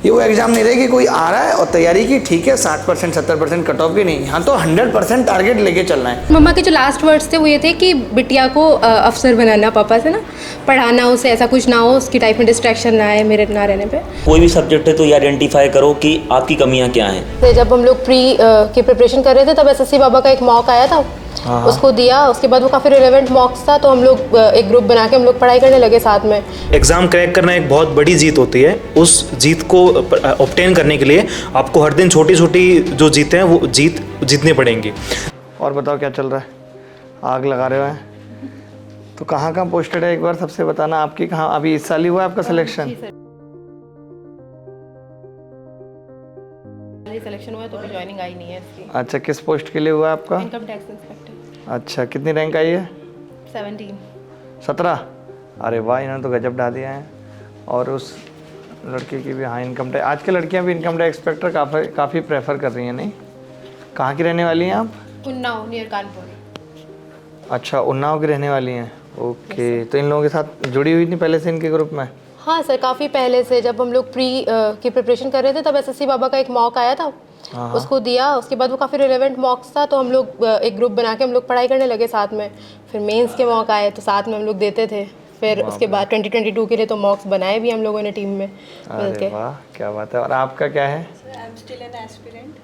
ये वो एग्ज़ाम नहीं रहेगी कोई आ रहा है और तैयारी की ठीक है 60% 70% कट ऑफ की नहीं, यहाँ तो 100% टारगेट लेके चलना है। मम्मा के जो लास्ट वर्ड्स थे वो ये थे कि बिटिया को अफसर बनाना, पापा से ना पढ़ाना, उसे ऐसा कुछ ना हो, उसकी टाइप में डिस्ट्रैक्शन ना आए मेरे ना रहने पे। कोई भी सब्जेक्ट है तो ये आइडेंटिफाई करो कि आपकी कमियां क्या हैं। तो जब हम लोग प्री की प्रिपरेशन कर रहे थे तब एसएससी बाबा का एक मॉक आया था, उसको दिया, उसके बाद वो काफ़ी रिलेवेंट मॉक्स था, तो हम लोग एक ग्रुप बना के हम लोग पढ़ाई करने लगे साथ में। एग्ज़ाम क्रैक करना एक बहुत बड़ी जीत होती है। उस जीत को ऑब्टेन करने के लिए आपको हर दिन छोटी छोटी जो जीतें हैं वो जीतनी पड़ेंगी। और बताओ क्या चल रहा है? आग लगा रहे हो हैं तो कहाँ कहाँ पोस्टेड है एक बार सबसे बताना। आपकी कहाँ अभी इस साल ही हुआ है आपका सिलेक्शन? सिलेक्शन हुआ तो ज्वाइनिंग आई नहीं है इसकी। अच्छा, किस पोस्ट के लिए हुआ है आपका? Income tax inspector. अच्छा, कितनी रैंक आई है? 17। अरे वाह, इन्होंने तो गजब ढा दिया है। और उस लड़के की भी, हाँ, इनकम टैक्स। आज के लड़कियां भी इनकम टैक्स इंस्पेक्टर काफ़ी प्रेफर कर रही हैं, नहीं? कहाँ की रहने वाली हैं आप? उन्नाव नियर कानपुर। अच्छा, उन्नाव की रहने वाली हैं। ओके, तो इन लोगों के साथ जुड़ी हुई थी पहले से इनके ग्रुप में? हाँ सर, काफ़ी पहले से। जब हम लोग प्री की प्रिपरेशन कर रहे थे तब एसएससी बाबा का एक मॉक आया था, उसको दिया, उसके बाद वो काफ़ी रिलेवेंट मॉक्स था, तो हम लोग एक ग्रुप बना के हम लोग पढ़ाई करने लगे साथ में। फिर मेंस के मॉक आए तो साथ में हम लोग देते थे। फिर उसके बाद 2022 के लिए तो मॉक्स बनाए भी हम लोगों ने टीम में मिलके। वाह, क्या बात है। और आपका क्या है? I am still an aspirant.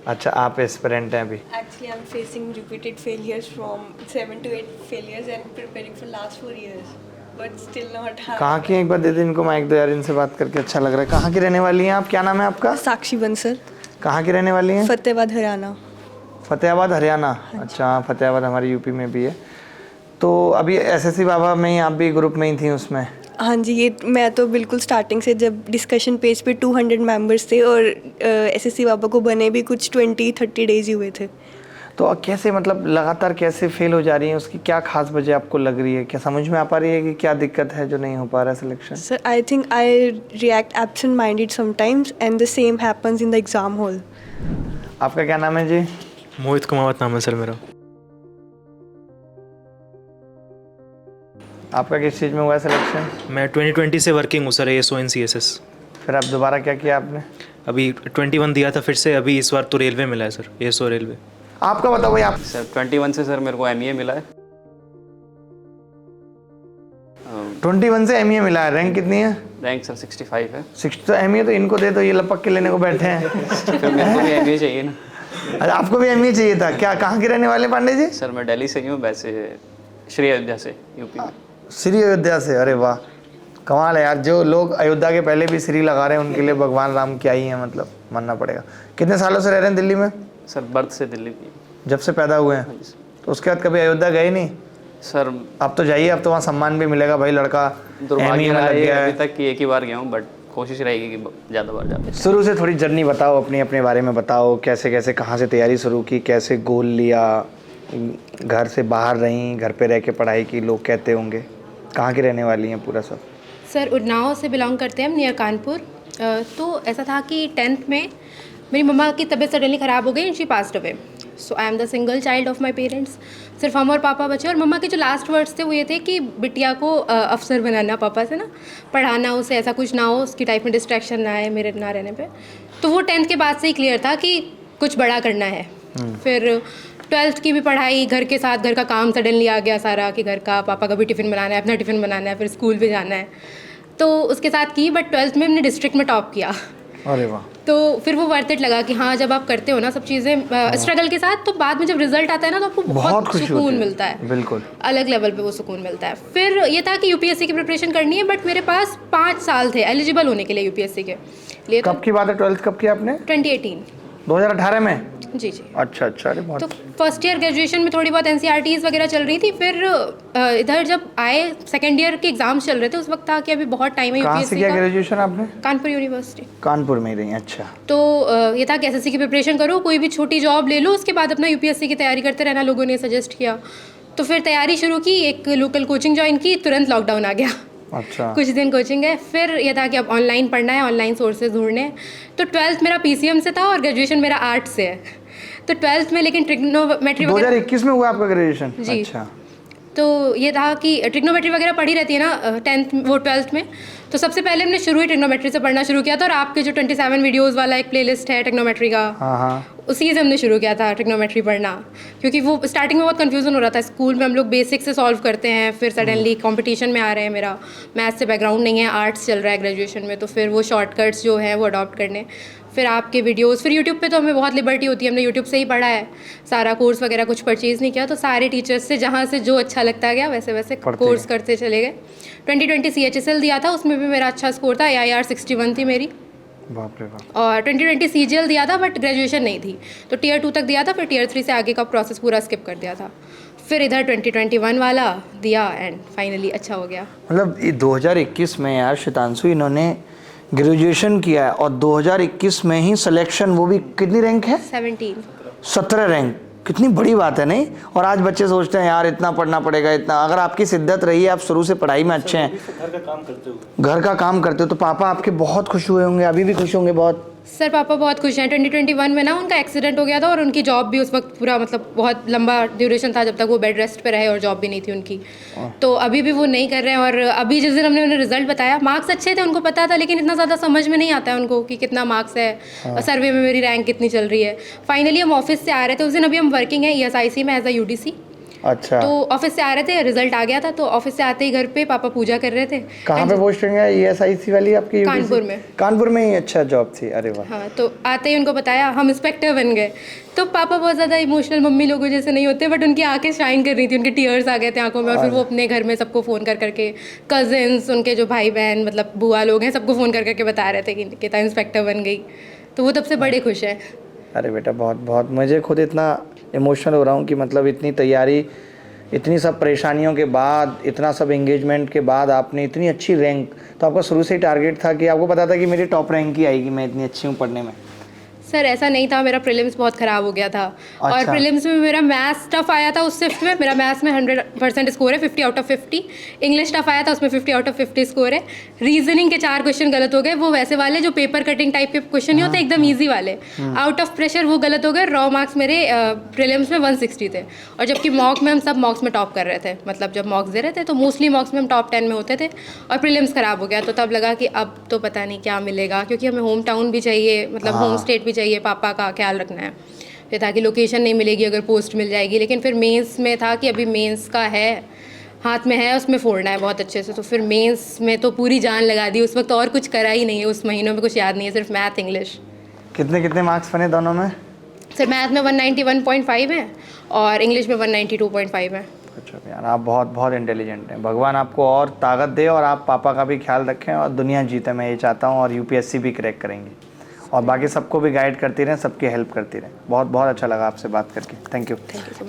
अच्छा, आप एस्पिरेंट हैं अभी? Actually, I'm facing repeated failures from 7 to 8 failures and preparing for last 4 years, but still not. कहाँ की? एक बार दे दे इनको माइक दो यार, इनसे बात करके अच्छा लग रहा है। कहाँ की रहने वाली हैं आप? क्या नाम है आपका? साक्षी बंसल, कहाँ की रहने वाली हैं? फतेहाबाद हरियाणा। फतेहाबाद हरियाणा। अच्छा, फतेहाबाद हमारी यूपी में भी है। तो अभी एसएससी बाबा में ही आप भी ग्रुप में ही थी उसमें? हाँ जी, ये मैं तो बिल्कुल स्टार्टिंग से, जब डिस्कशन पेज पे 200 मेंबर्स थे और एसएससी बाबा को बने भी कुछ 20-30 डेज ही हुए थे। तो कैसे, मतलब लगातार कैसे फेल हो जा रही हैं? उसकी क्या खास वजह आपको लग रही है? क्या समझ में आ पा रही है कि क्या दिक्कत है जो नहीं हो पा रहा है selection? Sir, I think I react absent minded sometimes and the same happens in the exam hall. आपका क्या नाम है जी? मोहित कुमावत नाम है सर मेरा। आपका किस चीज़ में हुआ है सिलेक्शन? मैं 2020 से वर्किंग हूँ सर, ASO and CSS। फिर आप दोबारा क्या किया आपने? अभी 21 दिया था फिर से, अभी इस बार तो रेलवे मिला है सर, ASO रेलवे। आपका बताओ भाई। आप? सर 21 से सर मेरे को ME मिला है। 21 से ME मिला है। रैंक कितनी है? रैंक सर 65 है। 60 तो ME तो इनको दे दो, ये लपक के लेने को बैठे हैं। फिर मेरे को भी ME चाहिए ना। अच्छा, आपको भी ME चाहिए था क्या? कहाँ के रहने वाले पांडे जी? सर मैं दिल्ली से ही हूँ, वैसे श्री अयोध्या से, यूपी में। श्री अयोध्या से? अरे वाह, कमाल है यार। जो लोग अयोध्या के पहले भी श्री लगा रहे हैं उनके लिए भगवान राम क्या ही है, मतलब मानना पड़ेगा। कितने सालों से रह रहे हैं दिल्ली में? सर बर्थ से दिल्ली की। जब से पैदा हुए हैं? तो उसके बाद कभी अयोध्या गए नहीं? सर अब तो जाइए, अब तो वहाँ सम्मान भी मिलेगा भाई, लड़का दुर्भाग्य में लग गया अभी है। तक कि एक ही बार गया हूँ, बट कोशिश रहेगी कि ज़्यादा बार जाते। शुरू से थोड़ी जर्नी बताओ, अपनी अपने बारे में बताओ, कैसे कैसे कहाँ से तैयारी शुरू की, कैसे गोल लिया, घर से बाहर रहीं, घर पे रह के पढ़ाई की, लोग कहते होंगे। कहाँ की रहने वाली हैं पूरा सब? सर उन्नाव से बिलोंग करते हैं हम, नियर कानपुर। तो ऐसा था कि 10th में मेरी मम्मा की तबीयत सडनली ख़राब हो गई and she passed away. So I am the single child of my parents. सिर्फ हम और पापा बचे, और मम्मा के जो लास्ट वर्ड्स थे वो ये थे कि बिटिया को अफसर बनाना, पापा से ना पढ़ाना, उसे ऐसा कुछ ना हो, उसकी टाइप में डिस्ट्रैक्शन ना आए मेरे ना रहने पे। तो वो 10th के बाद से ही क्लियर था कि कुछ बड़ा करना है। फिर 12th की भी पढ़ाई, घर के साथ घर का काम सडनली आ गया सारा, कि घर का, पापा का भी टिफ़िन बनाना है, अपना टिफ़िन बनाना है, फिर स्कूल भी जाना है, तो उसके साथ की। बट 12th में हमने डिस्ट्रिक्ट में टॉप किया। अरे वाह। तो फिर वो वर्थ इट लगा कि हाँ, जब आप करते हो ना सब चीज़ें स्ट्रगल के साथ, तो बाद में जब रिजल्ट आता है ना तो आपको बहुत सुकून मिलता है। बिल्कुल अलग लेवल पे वो सुकून मिलता है। फिर ये था कि यूपीएससी की प्रिपरेशन करनी है, बट मेरे पास 5 साल थे एलिजिबल होने के लिए यूपीएससी के लिए। कब की बात है? 12th कब किया आपने? 2018। 2018 में? जी जी। अच्छा अच्छा। अरे बहुत। तो फर्स्ट ईयर ग्रेजुएशन में थोड़ी बहुत NCERTs वगैरह चल रही थी। फिर इधर जब आए, सेकेंड ईयर के एग्जाम्स चल रहे थे, उस वक्त था कि अभी बहुत टाइम है कहाँ से यूपीएससी किया का। ग्रेजुएशन आपने? कानपुर यूनिवर्सिटी। कानपुर में ही रही? अच्छा। तो ये था कि एसएससी की प्रिपरेशन करो, कोई भी छोटी जॉब ले लो, उसके बाद अपना यूपीएससी की तैयारी करते रहना, लोगों ने सजेस्ट किया। तो फिर तैयारी शुरू की, एक लोकल कोचिंग ज्वाइन की, तुरंत लॉकडाउन आ गया। अच्छा। कुछ दिन कोचिंग है, फिर ये था कि अब ऑनलाइन पढ़ना है, ऑनलाइन सोर्सेज ढूंढने हैं। तो 12th मेरा PCM से था और ग्रेजुएशन मेरा आर्ट से है। तो 12th में लेकिन ट्रिग्नोमेट्री 2021 में हुआ आपका ग्रेजुएशन? जी। अच्छा। तो ये था कि ट्रिग्नोमेट्री वगैरह पढ़ी रहती है ना 10th वो 12th में, तो सबसे पहले हमने शुरू ही ट्रिग्नोमेट्री से पढ़ना शुरू किया था, और आपके जो 27 वीडियोज़ वाला एक प्लेलिस्ट है ट्रिग्नोमेट्री का, हाँ हाँ, उसी से हमने शुरू किया था ट्रिग्नोमेट्री पढ़ना, क्योंकि वो स्टार्टिंग में बहुत कन्फ्यूजन हो रहा था। स्कूल में हम लोग बेसिक से सॉल्व करते हैं, फिर सडनली कंपटीशन में आ रहे हैं, मेरा मैथ्स से बैकग्राउंड नहीं है, आर्ट्स चल रहा है ग्रेजुएशन में, तो फिर वो शॉर्टकट्स जो हैं वो अडॉप्ट करने, फिर आपके वीडियोस, फिर यूट्यूब पे तो हमें बहुत लिबर्टी होती है, हमने यूट्यूब से ही पढ़ा है सारा, कोर्स वगैरह कुछ परचेज़ नहीं किया, तो सारे टीचर्स से जहाँ से जो अच्छा लगता गया वैसे वैसे कोर्स करते चले गए। 2020 CHSL दिया था, उसमें भी मेरा अच्छा स्कोर था, AIR 61 थी मेरी, बाप रे बाप। और 2020 CGL दिया था बट ग्रेजुएशन नहीं थी, तो Tier 2 तक दिया था, फिर Tier 3 से आगे का प्रोसेस पूरा स्किप कर दिया था, फिर इधर 2021 वाला दिया एंड फाइनली अच्छा हो गया। मतलब 2021 में यार शितांशु इन्होंने ग्रेजुएशन किया है और 2021 में ही सिलेक्शन, वो भी कितनी रैंक है? 17 रैंक, कितनी बड़ी बात है नहीं? और आज बच्चे सोचते हैं यार इतना पढ़ना पड़ेगा, इतना, अगर आपकी शिद्दत रही है, आप शुरू से पढ़ाई में अच्छे हैं, घर का काम करते हो, तो पापा आपके बहुत खुश हुए होंगे, अभी भी खुश होंगे बहुत। सर पापा बहुत खुश हैं। 2021 में ना उनका एक्सीडेंट हो गया था, और उनकी जॉब भी उस वक्त पूरा मतलब बहुत लंबा ड्यूरेशन था जब तक वो बेड रेस्ट पे रहे, और जॉब भी नहीं थी उनकी, तो अभी भी वो नहीं कर रहे हैं। और अभी जिस दिन हमने उन्हें रिजल्ट बताया, मार्क्स अच्छे थे, उनको पता था, लेकिन इतना ज़्यादा समझ में नहीं आता है उनको कि कितना मार्क्स है, सर्वे में मेरी रैंक कितनी चल रही है। फाइनली हम ऑफिस से आ रहे थे उस दिन, अभी हम वर्किंग है ESIC में एज अ UDC, अच्छा, तो ऑफिस से आ रहे थे, रिजल्ट आ गया था, तो ऑफिस से आते ही घर पे पापा पूजा कर रहे थे। कहाँ पे पोस्टिंग है ESIC वाली आपकी? कानपुर में। कानपुर में ही? अच्छा जॉब थी, अरे वाह। हाँ, तो आते ही उनको बताया हम इंस्पेक्टर बन गए, तो पापा बहुत ज़्यादा इमोशनल मम्मी लोगों जैसे नहीं होते, बट उनकी आंखें शाइन कर रही थी, उनके टीयर्स आ गए थे आंखों में, और फिर वो अपने घर में सबको फ़ोन कर करके, कजिन्स, उनके जो भाई बहन मतलब बुआ लोग हैं, सबको फ़ोन कर करके बता रहे थे कि निकिता इंस्पेक्टर बन गई, तो वो तब से बड़े खुश हैं। अरे बेटा बहुत बहुत, मुझे खुद इतना इमोशनल हो रहा हूँ कि मतलब इतनी तैयारी, इतनी सब परेशानियों के बाद, इतना सब एंगेजमेंट के बाद आपने इतनी अच्छी रैंक, तो आपका शुरू से ही टारगेट था कि आपको पता था कि मेरी टॉप रैंक ही आएगी, मैं इतनी अच्छी हूँ पढ़ने में? सर ऐसा नहीं था, मेरा प्रीलिम्स बहुत ख़राब हो गया था, और अच्छा। प्रीलिम्स में मेरा मैथ्स टफ आया था उस शिफ्ट में, मेरा मैथ्स में 100% स्कोर है, 50 आउट ऑफ 50। इंग्लिश टफ आया था, उसमें 50 आउट ऑफ 50 स्कोर है। रीजनिंग के 4 क्वेश्चन गलत हो गए, वो वैसे वाले जो पेपर कटिंग टाइप के क्वेश्चन नहीं होते, एकदम ईजी वाले। आउट ऑफ प्रेशर वो गलत हो गए। रॉ मार्क्स मेरे प्रीलिम्स में 160 थे, और जबकि मॉक में हम सब मॉक्स में टॉप कर रहे थे, मतलब जब मॉक्स दे रहे थे तो मोस्टली मॉक्स में हम टॉप 10 में होते थे, और प्रीलिम्स ख़राब हो गया, तो तब लगा कि अब तो पता नहीं क्या मिलेगा, क्योंकि हमें होम टाउन भी चाहिए, मतलब होम स्टेट भी चाहिए, पापा का ख्याल रखना है, फिर ताकि लोकेशन नहीं मिलेगी अगर पोस्ट मिल जाएगी। लेकिन फिर मेंस में था कि अभी मेंस का है, हाथ में है, उसमें फोड़ना है बहुत अच्छे से, तो फिर मेंस में तो पूरी जान लगा दी उस वक्त, और कुछ करा ही नहीं है उस महीनों में, कुछ याद नहीं है, सिर्फ मैथ इंग्लिश। कितने कितने मार्क्स बने दोनों में? सर मैथ में 191.5 है, और इंग्लिश में 192.5 है। अच्छा यार, आप बहुत बहुत इंटेलिजेंट हैं, भगवान आपको और ताकत दे, और आप पापा का भी ख्याल रखें, और दुनिया जीते, मैं ये चाहता हूँ, और UPSC भी क्रैक करेंगी, और बाकी सबको भी गाइड करती रहें, सबकी हेल्प करती रहें। बहुत बहुत अच्छा लगा आपसे बात करके, थैंक यू।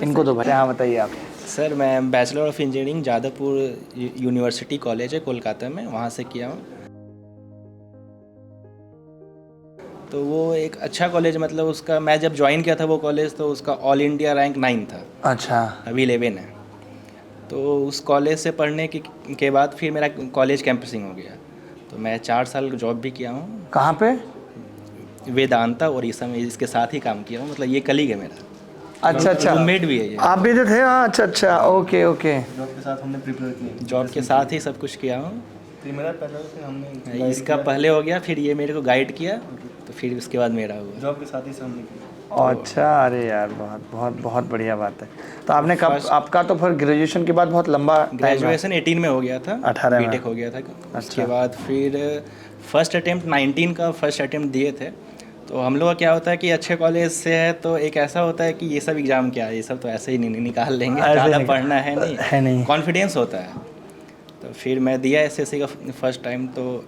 इनको तो भरे। हाँ बताइए आप। सर मैं bachelor of engineering Jadavpur university college है कोलकाता में, वहाँ से किया हूँ। तो वो एक अच्छा कॉलेज, मतलब उसका मैं जब ज्वाइन किया था वो कॉलेज, तो उसका ऑल इंडिया रैंक 9 था। अच्छा। अभी 11 है। तो उस कॉलेज से पढ़ने के बाद फिर मेरा कॉलेज कैंपसिंग हो गया, तो मैं 4 साल जॉब भी किया हूँ। कहाँ पे? वेदांता उड़ीसा में, इसके साथ ही काम किया हूँ, मतलब ये कलीग है मेरा। अच्छा अच्छा, रूममेट भी है ये। आप भी तो थे? हाँ अच्छा अच्छा, ओके ओके। जॉब के साथ हमने प्रिपेयर किया, जॉब के साथ ही सब कुछ किया हूँ। फिर मेरा पहले, फिर हमने इसका पहले हो गया, फिर ये मेरे को गाइड किया, तो फिर उसके बाद मेरा हुआ। जॉब के साथ ही सब हमने किया। अच्छा, अरे यार बहुत बहुत बहुत बढ़िया बात है। तो आपने कब, आपका तो फिर ग्रेजुएशन के बाद बहुत लंबा, ग्रेजुएशन 18 में हो गया था, 18 में बीटेक हो गया था। उसके बाद फिर फर्स्ट अटेम्प्ट 19 का फर्स्ट अटेम्प्ट दिए थे। तो हम लोग का क्या होता है कि अच्छे कॉलेज से है, तो एक ऐसा होता है कि ये सब एग्ज़ाम क्या है, ये सब तो ऐसे ही नहीं निकाल लेंगे, ज़्यादा पढ़ना है नहीं, कॉन्फिडेंस होता है। तो फिर मैं दिया SSC का फर्स्ट टाइम, तो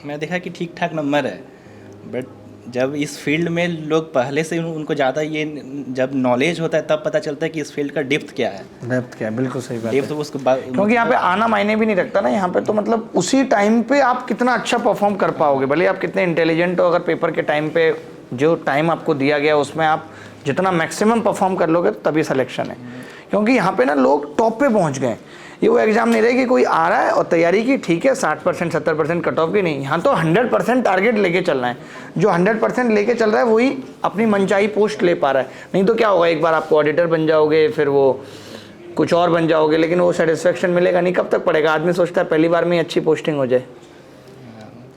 मैं देखा कि ठीक ठाक नंबर है, बट जब इस फील्ड में लोग पहले से उनको ज़्यादा ये जब नॉलेज होता है तब पता चलता है कि इस फील्ड का डेप्थ क्या है। डेप्थ क्या है, बिल्कुल सही बात डेप्थ है। उसको क्योंकि यहाँ पे आना मायने भी नहीं रखता ना, यहाँ पे तो मतलब उसी टाइम पे आप कितना अच्छा परफॉर्म कर पाओगे, भले आप कितने इंटेलिजेंट हो, अगर पेपर के टाइम पे जो टाइम आपको दिया गया उसमें आप जितना मैक्सिमम परफॉर्म कर लोगे तभी सिलेक्शन है। क्योंकि यहाँ पे ना लोग टॉप पे पहुँच गए, ये वो एग्जाम नहीं रहे कि कोई आ रहा है और तैयारी की, ठीक है 60% 70% कट ऑफ की नहीं, यहाँ तो 100% टारगेट लेके चलना है। जो 100% लेके चल रहा है वही अपनी मनचाही पोस्ट ले पा रहा है। नहीं तो क्या होगा, एक बार आपको ऑडिटर बन जाओगे, फिर वो कुछ और बन जाओगे, लेकिन वो सेटिस्फेक्शन मिलेगा नहीं। कब तक पड़ेगा? आदमी सोचता है पहली बार में ही अच्छी पोस्टिंग हो जाए।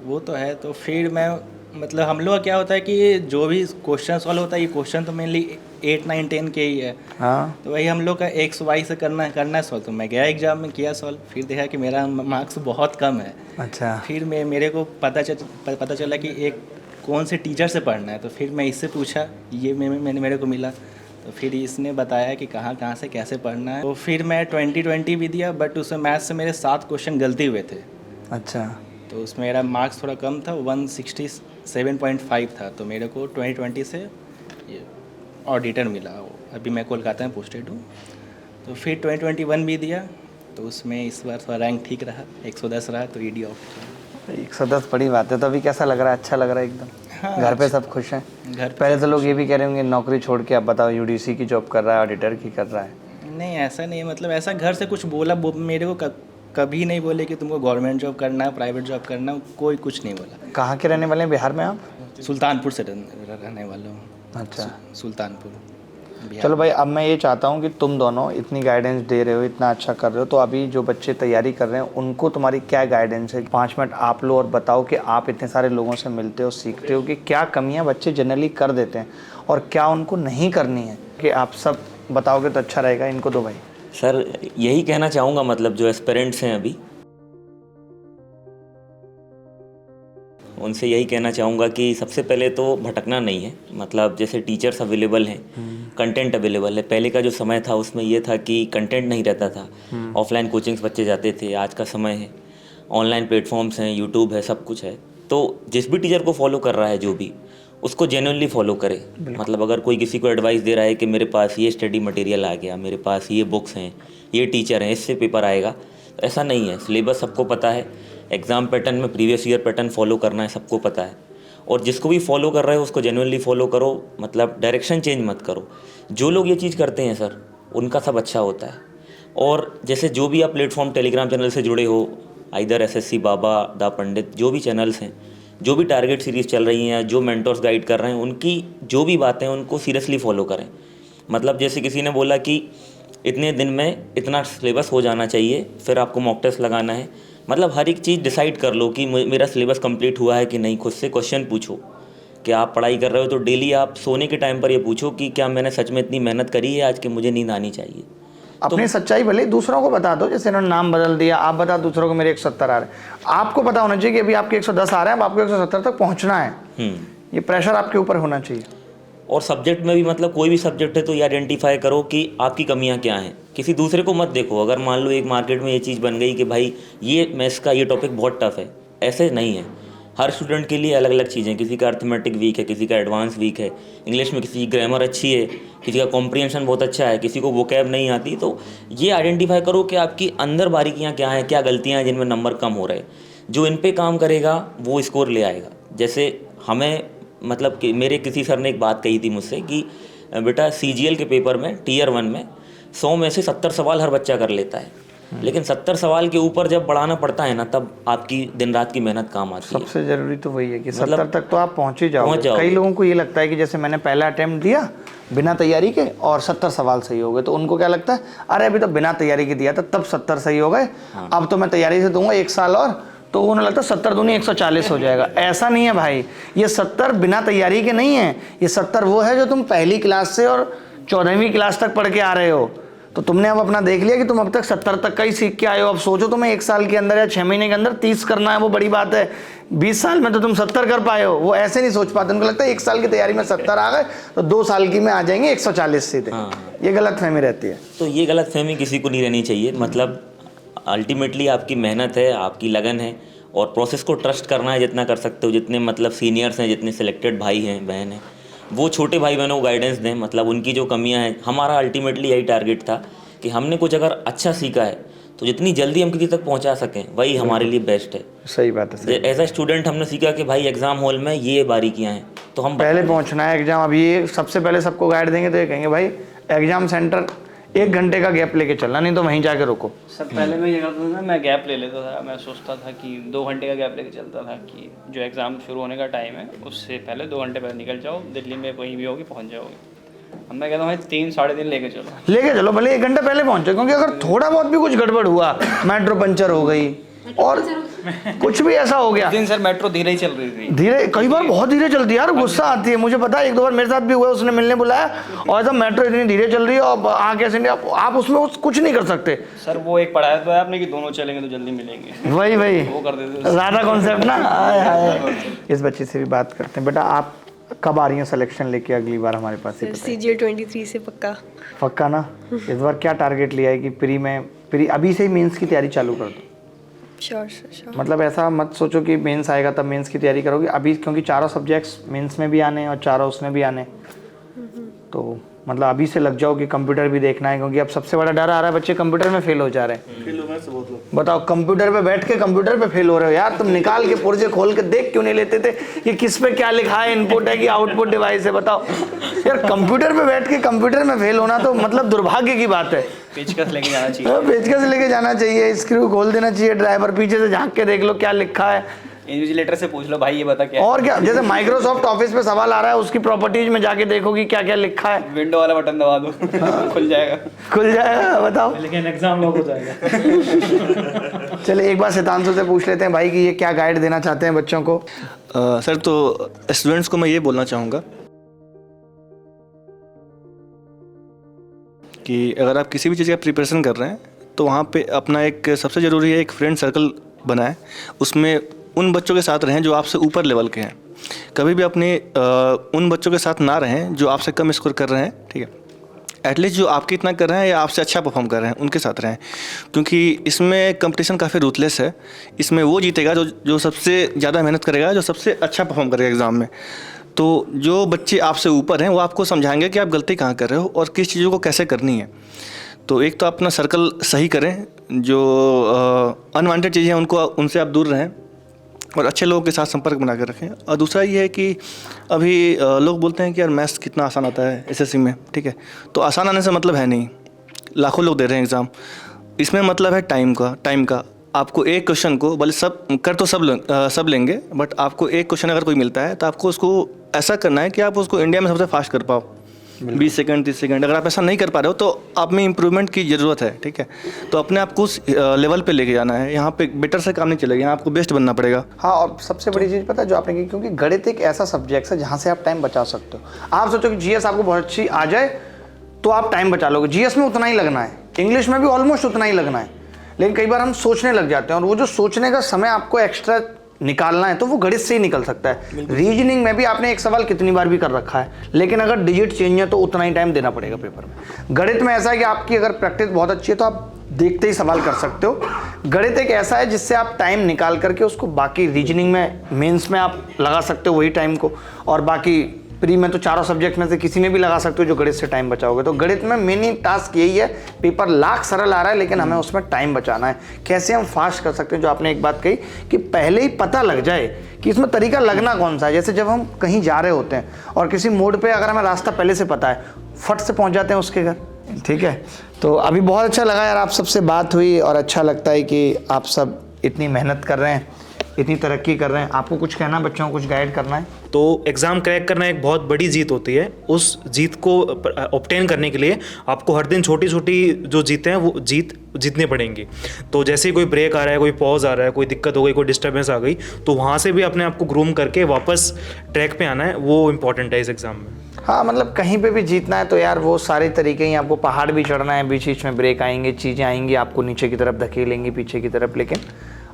वो तो है। तो फिर मैं मतलब हम लोग का क्या होता है कि जो भी क्वेश्चन सॉल्व होता है, ये क्वेश्चन तो मेनली 8, 9, 10 के ही है। हाँ, तो वही हम लोग का एक्स वाई से करना है सॉल्व। तो मैं गया एग्जाम में, किया सॉल्व, फिर देखा कि मेरा मार्क्स बहुत कम है। अच्छा। फिर मेरे को पता चला कि एक कौन से टीचर से पढ़ना है। तो फिर मैं इससे पूछा, ये मैंने मेरे को मिला। तो फिर इसने बताया कि कहाँ से कैसे पढ़ना है। तो फिर मैं 2020 भी दिया, बट उसमें मैथ्स से मेरे 7 क्वेश्चन गलती हुए थे। अच्छा। तो उसमें मेरा मार्क्स थोड़ा कम था, 167.5 था। तो मेरे को 2020 से ये ऑडिटर मिला। अभी मैं कोलकाता में पोस्टेड हूँ। तो फिर 2021 भी दिया, तो उसमें इस बार थोड़ा रैंक ठीक रहा, 110 रहा, तो ईडी ऑफ। 110 बड़ी बात है। तो अभी कैसा लग रहा है? अच्छा लग रहा है एकदम? हाँ, घर पे सब खुश हैं? घर पहले तो लोग ये भी कह रहे होंगे नौकरी छोड़ के, अब बताओ यूडीसी की जॉब कर रहा है, ऑडिटर की कर रहा है। नहीं, ऐसा नहीं है। मतलब ऐसा घर से कुछ बोला मेरे को कभी नहीं बोले कि तुमको गवर्नमेंट जॉब करना है, प्राइवेट जॉब करना है, कोई कुछ नहीं बोला। कहाँ के रहने वाले हैं बिहार में आप? सुल्तानपुर से रहने वाला हूँ। अच्छा। सुल्तानपुर बिहार। चलो भाई, अब मैं ये चाहता हूँ कि तुम दोनों इतनी गाइडेंस दे रहे हो, इतना अच्छा कर रहे हो, तो अभी जो बच्चे तैयारी कर रहे हैं उनको तुम्हारी क्या गाइडेंस है? 5 मिनट आप लो और बताओ कि आप इतने सारे लोगों से मिलते हो, सीखते हो कि क्या कमियाँ बच्चे जनरली कर देते हैं और क्या उनको नहीं करनी है, कि आप सब बताओगे तो अच्छा रहेगा। इनको दो भाई। सर यही कहना चाहूँगा, मतलब जो एस्पिरेंट्स हैं अभी, उनसे यही कहना चाहूँगा कि सबसे पहले तो भटकना नहीं है। मतलब जैसे टीचर्स अवेलेबल हैं, कंटेंट अवेलेबल है। पहले का जो समय था उसमें ये था कि कंटेंट नहीं रहता था, ऑफलाइन कोचिंग्स बच्चे जाते थे। आज का समय है, ऑनलाइन प्लेटफॉर्म्स हैं, यूट्यूब है, सब कुछ है। तो जिस भी टीचर को फॉलो कर रहा है, जो भी, उसको जेन्युइनली फॉलो करे। मतलब अगर कोई किसी को एडवाइस दे रहा है कि मेरे पास ये स्टडी मटेरियल आ गया, मेरे पास ये बुक्स हैं, ये टीचर हैं, इससे पेपर आएगा, तो ऐसा नहीं है। सिलेबस सबको पता है, एग्ज़ाम पैटर्न में प्रीवियस ईयर पैटर्न फॉलो करना है, सबको पता है। और जिसको भी फॉलो कर रहे हो उसको जेन्युइनली फॉलो करो, मतलब डायरेक्शन चेंज मत करो। जो लोग ये चीज़ करते हैं सर, उनका सब अच्छा होता है। और जैसे जो भी आप प्लेटफॉर्म टेलीग्राम चैनल से जुड़े हो, आइदर एसएससी बाबा, द पंडित, जो भी चैनल्स हैं, जो भी टारगेट सीरीज़ चल रही हैं, जो मेंटर्स गाइड कर रहे हैं, उनकी जो भी बातें हैं उनको सीरियसली फॉलो करें। मतलब जैसे किसी ने बोला कि इतने दिन में इतना सिलेबस हो जाना चाहिए, फिर आपको मॉक टेस्ट लगाना है। मतलब हर एक चीज़ डिसाइड कर लो कि मेरा सिलेबस कंप्लीट हुआ है कि नहीं। खुद से क्वेश्चन पूछो कि आप पढ़ाई कर रहे हो तो डेली आप सोने के टाइम पर ये पूछो कि क्या मैंने सच में इतनी मेहनत करी है आज कि मुझे नींद आनी चाहिए। अपनी सच्चाई भले दूसरों को बता दो। जैसे इन्होंने नाम बदल दिया, आप बता दूसरों को मेरे 170 आ रहे हैं। आपको पता होना चाहिए कि अभी आपके 110 आ रहे हैं, अब आपको 170 तक पहुंचना है। ये प्रेशर आपके ऊपर होना चाहिए। और सब्जेक्ट में भी, मतलब कोई भी सब्जेक्ट है तो ये आइडेंटिफाई करो कि आपकी कमियां क्या हैं। किसी दूसरे को मत देखो। अगर मान लो एक मार्केट में ये चीज़ बन गई कि भाई ये मैथ्स का ये टॉपिक बहुत टफ है, ऐसे नहीं है। हर स्टूडेंट के लिए अलग अलग चीज़ें, किसी का अर्थमेटिक वीक है, किसी का एडवांस वीक है, इंग्लिश में किसी की ग्रामर अच्छी है, किसी का कॉम्प्रिहेंशन बहुत अच्छा है, किसी को वोकैब नहीं आती। तो ये आइडेंटिफाई करो कि आपकी अंदर बारीकियाँ क्या हैं, क्या गलतियाँ हैं जिनमें नंबर कम हो रहे हैं। जो इन पे काम करेगा वो स्कोर ले आएगा। जैसे हमें, मतलब कि मेरे किसी सर ने एक बात कही थी मुझसे कि बेटा CGL के पेपर में Tier 1 में 100 में से 70 सवाल हर बच्चा कर लेता है, लेकिन 70 सवाल के ऊपर जब बढ़ाना पड़ता है ना, तब आपकी दिन रात की मेहनत काम आती है। सबसे ज़रूरी तो वही है कि मतलब 70 तक तो आप पहुँच ही जाओगे। पहुंच जाओगे। कई लोगों को ये लगता है कि जैसे मैंने पहला अटेम्प्ट दिया बिना तैयारी के और 70 सवाल सही हो गए, तो उनको क्या लगता है, अरे अभी तो बिना तैयारी के दिया था तब 70 सही हो गए, अब तो मैं तैयारी से दूंगा 1 साल और, तो उन्हें लगता है 70 दूनी 140 हो जाएगा। ऐसा नहीं है भाई, ये 70 बिना तैयारी के नहीं है। ये 70 वो है जो तुम पहली क्लास से और 14वीं क्लास तक पढ़ के आ रहे हो। तो तुमने अब अपना देख लिया कि तुम अब तक 70 तक का ही सीख के आए हो। अब सोचो तुम्हें 1 साल के अंदर या 6 महीने के अंदर 30 करना है, वो बड़ी बात है। 20 साल में तो तुम 70 कर पाए हो। वो ऐसे नहीं सोच पाते, उनको लगता है 1 साल की तैयारी में 70 आ गए तो 2 साल की में आ जाएंगे 140 सीधे। ये गलत फहमी रहती है। तो ये गलत फहमी किसी को नहीं रहनी चाहिए। मतलब अल्टीमेटली आपकी मेहनत है, आपकी लगन है, और प्रोसेस को ट्रस्ट करना है जितना कर सकते हो। जितने मतलब सीनियर्स हैं, जितने सिलेक्टेड भाई हैं, बहन हैं, वो छोटे भाई बहनों को गाइडेंस दें। मतलब उनकी जो कमियां हैं, हमारा अल्टीमेटली यही टारगेट था कि हमने कुछ अगर अच्छा सीखा है तो जितनी जल्दी हम किसी तक पहुंचा सकें वही हमारे लिए बेस्ट है। सही बात है। एज अ स्टूडेंट हमने सीखा कि भाई एग्जाम हॉल में ये बारीकियां हैं, तो हम पहले पहुंचना है एग्जाम। अब ये सबसे पहले सबको गाइड देंगे तो ये कहेंगे भाई एग्जाम सेंटर 1 घंटे का गैप लेके चलना, नहीं तो वहीं जाके रुको। सर पहले मैं ये करता था ना, मैं गैप ले लेता था। मैं सोचता था कि 2 घंटे का गैप लेके चलता था कि जो एग्ज़ाम शुरू होने का टाइम है उससे पहले 2 घंटे पहले निकल जाओ, दिल्ली में कहीं भी होगी पहुंच जाओगे। अब मैं कहता हूँ 3 साढ़े 3 लेके चलो लेके चलो, भले 1 घंटे पहले पहुंचे, क्योंकि अगर थोड़ा बहुत भी कुछ गड़बड़ हुआ, मेट्रो पंचर हो गई और कुछ भी ऐसा हो गया। उस दिन सर मेट्रो धीरे ही चल रही थी। धीरे, कई बार बहुत धीरे चलती है यार, गुस्सा आती है। मुझे पता है, एक दो बार मेरे साथ भी हुआ, उसने मिलने बुलाया और ऐसा मेट्रो इतनी धीरे चल रही है और आगे ऐसे नहीं, आप उसमें कुछ नहीं कर सकते। सर वो एक पढ़ाया तो है आपने कि दोनों चलेंगे तो जल्दी मिलेंगे, वही वो कर देते ज़्यादा कॉन्सेप्ट ना। हाय हाय। इस बच्चे से भी बात करते हैं। बेटा आप कब आ रही हैं सिलेक्शन लेके अगली बार हमारे पास? CGL 23 से पक्का ना? इस बार क्या टारगेट लिया है कि प्री अभी से ही मेंस की तैयारी चालू कर दो? श्योर। मतलब ऐसा मत सोचो कि मेंस आएगा तब मेंस की तैयारी करोगे अभी, क्योंकि चारों सब्जेक्ट्स मेंस में भी आने हैं और चारों उसमें भी आने, तो मतलब अभी से लग जाओ कि कंप्यूटर भी देखना है, क्योंकि अब सबसे बड़ा डर आ रहा है बच्चे कंप्यूटर में फेल हो जा रहे हैं। बताओ, कंप्यूटर पे बैठ के कंप्यूटर पे फेल हो रहे हो यार। तुम निकाल के पुर्जे खोल के देख क्यों नहीं लेते थे कि किस पे क्या लिखा है, इनपुट है कि आउटपुट डिवाइस है? बताओ यार, कंप्यूटर पे बैठ के कंप्यूटर में फेल होना तो मतलब दुर्भाग्य की बात है। पेचकस लेके जाना चाहिए। पेचकस लेके जाना चाहिए, स्क्रू खोल देना चाहिए, ड्राइवर पीछे से झांक के देख लो क्या लिखा है। इन्विजिलेटर से पूछ लो भाई ये बता क्या है? और क्या, जैसे माइक्रोसॉफ्ट ऑफिस पे सवाल आ रहा है, उसकी प्रॉपर्टीज में जाके देखोगी क्या क्या लिखा है। विंडो वाला बटन दबा दो खुल जाएगा। बताओ, लेकिन एग्जाम लॉक हो जाएगा। चलिए एक बार सितांशु से पूछ लेते हैं भाई कि ये क्या गाइड देना चाहते हैं बच्चों को। सर तो स्टूडेंट्स को मैं ये बोलना चाहूँगा कि अगर आप किसी भी चीज़ का प्रिपरेशन कर रहे हैं तो वहाँ पे अपना एक सबसे ज़रूरी है एक फ्रेंड सर्कल बनाएं। उसमें उन बच्चों के साथ रहें जो आपसे ऊपर लेवल के हैं। कभी भी अपने उन बच्चों के साथ ना रहें जो आपसे कम स्कोर कर रहे हैं, ठीक है। एटलीस्ट जो आपके इतना कर रहे हैं या आपसे अच्छा परफॉर्म कर रहे हैं उनके साथ रहें, क्योंकि इसमें कंपटीशन काफ़ी रूथलेस है। इसमें वो जीतेगा जो सबसे ज़्यादा मेहनत करेगा, जो सबसे अच्छा परफॉर्म करेगा एग्ज़ाम में। तो जो बच्चे आपसे ऊपर हैं वो आपको समझाएंगे कि आप गलती कहाँ कर रहे हो और किस चीज़ों को कैसे करनी है। तो एक तो अपना सर्कल सही करें, जो अनवांटेड चीज़ें हैं उनको उनसे आप दूर रहें और अच्छे लोगों के साथ संपर्क बना कर रखें। और दूसरा ये है कि अभी लोग बोलते हैं कि यार मैथ्स कितना आसान आता है एसएससी में, ठीक है। तो आसान आने से मतलब है नहीं, लाखों लोग दे रहे हैं एग्ज़ाम। इसमें मतलब है टाइम का। आपको एक क्वेश्चन को भले सब कर तो सब लेंगे, बट आपको एक क्वेश्चन अगर कोई मिलता है तो आपको उसको ऐसा करना है कि आप उसको इंडिया में सबसे फास्ट कर पाओ, 20 सेकंड 30 सेकंड। अगर आप ऐसा नहीं कर पा रहे हो तो आप में इम्प्रूवमेंट की ज़रूरत है, ठीक है। तो अपने आप को उस लेवल पे लेके जाना है। यहाँ पे बेटर से काम नहीं चलेगा, यहाँ आपको बेस्ट बनना पड़ेगा। हाँ, और सबसे बड़ी चीज़ पता है जो आपने की, क्योंकि गणित एक ऐसा सब्जेक्ट है जहाँ से आप टाइम बचा सकते हो। आप सोचो कि जीएस आपको बहुत अच्छी आ जाए तो आप टाइम बचा लोगे, जीएस में उतना ही लगना है, इंग्लिश में भी ऑलमोस्ट उतना ही लगना है। लेकिन कई बार हम सोचने लग जाते हैं और वो जो सोचने का समय आपको एक्स्ट्रा निकालना है तो वो गणित से ही निकल सकता है। रीजनिंग में भी आपने एक सवाल कितनी बार भी कर रखा है, लेकिन अगर डिजिट चेंज है तो उतना ही टाइम देना पड़ेगा पेपर में। गणित में ऐसा है कि आपकी अगर प्रैक्टिस बहुत अच्छी है तो आप देखते ही सवाल कर सकते हो। गणित एक ऐसा है जिससे आप टाइम निकाल करके उसको बाकी रीजनिंग में, मेंस में आप लगा सकते हो वही टाइम को, और बाकी प्री में तो चारों सब्जेक्ट में से किसी में भी लगा सकते हो जो गणित से टाइम बचाओगे। तो गणित में मेन टास्क यही है, पेपर लाख सरल आ रहा है लेकिन हमें उसमें टाइम बचाना है। कैसे हम फास्ट कर सकते हैं, जो आपने एक बात कही कि पहले ही पता लग जाए कि इसमें तरीका लगना कौन सा है। जैसे जब हम कहीं जा रहे होते हैं और किसी मोड पे अगर हमें रास्ता पहले से पता है, फट से पहुंच जाते हैं उसके घर, ठीक है। तो अभी बहुत अच्छा लगा यार, आप सबसे बात हुई और अच्छा लगता है कि आप सब इतनी मेहनत कर रहे हैं, इतनी तरक्की कर रहे हैं। आपको कुछ कहना, बच्चों को कुछ गाइड करना है? तो एग्ज़ाम क्रैक करना एक बहुत बड़ी जीत होती है। उस जीत को ऑब्टेन करने के लिए आपको हर दिन छोटी छोटी जो जीतें हैं वो जीतनी पड़ेंगी। तो जैसे ही कोई ब्रेक आ रहा है, कोई पॉज आ रहा है, कोई दिक्कत हो गई, कोई डिस्टर्बेंस आ गई, तो वहाँ से भी अपने आप को ग्रूम करके वापस ट्रैक पे आना है। वो इम्पॉर्टेंट है इस एग्ज़ाम में। हाँ, मतलब कहीं पे भी जीतना है तो यार वो सारे तरीके ही, आपको पहाड़ भी चढ़ना है, बीच बीच में ब्रेक आएंगे, चीज़ें आएंगी आपको नीचे की तरफ धकेलेंगी, पीछे की तरफ, लेकिन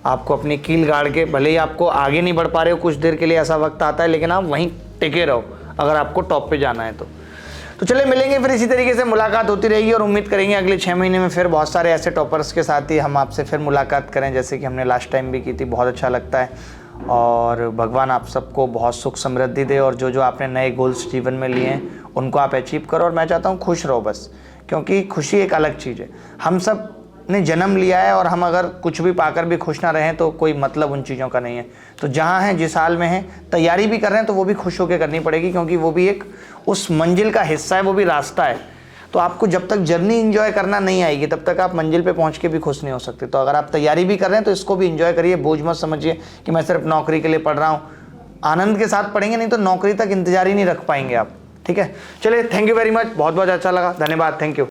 आपको अपनी कील गाड़ के, भले ही आपको आगे नहीं बढ़ पा रहे हो, कुछ देर के लिए ऐसा वक्त आता है, लेकिन आप वहीं टिके रहो अगर आपको टॉप पे जाना है तो चले मिलेंगे फिर इसी तरीके से, मुलाकात होती रहेगी और उम्मीद करेंगे अगले 6 महीने में फिर बहुत सारे ऐसे टॉपर्स के साथ ही हम आपसे फिर मुलाकात करें, जैसे कि हमने लास्ट टाइम भी की थी। बहुत अच्छा लगता है और भगवान आप सबको बहुत सुख समृद्धि दे और जो जो आपने नए गोल्स जीवन में लिए हैं उनको आप अचीव करो। और मैं चाहता हूँ खुश रहो बस, क्योंकि खुशी एक अलग चीज़ है। हम सब ने जन्म लिया है और हम अगर कुछ भी पाकर भी खुश ना रहें तो कोई मतलब उन चीज़ों का नहीं है। तो जहाँ हैं, जिस हाल में हैं, तैयारी भी कर रहे हैं तो वो भी खुश होकर करनी पड़ेगी, क्योंकि वो भी एक उस मंजिल का हिस्सा है, वो भी रास्ता है। तो आपको जब तक जर्नी एंजॉय करना नहीं आएगी तब तक आप मंजिल पे पहुंच के भी खुश नहीं हो सकते। तो अगर आप तैयारी भी कर रहे हैं तो इसको भी एंजॉय करिए, बोझ मत समझिए कि मैं सिर्फ नौकरी के लिए पढ़ रहा हूँ। आनंद के साथ पढ़ेंगे, नहीं तो नौकरी तक इंतजार ही नहीं रख पाएंगे आप, ठीक है। चलिए, थैंक यू वेरी मच, बहुत बहुत अच्छा लगा, धन्यवाद, थैंक यू।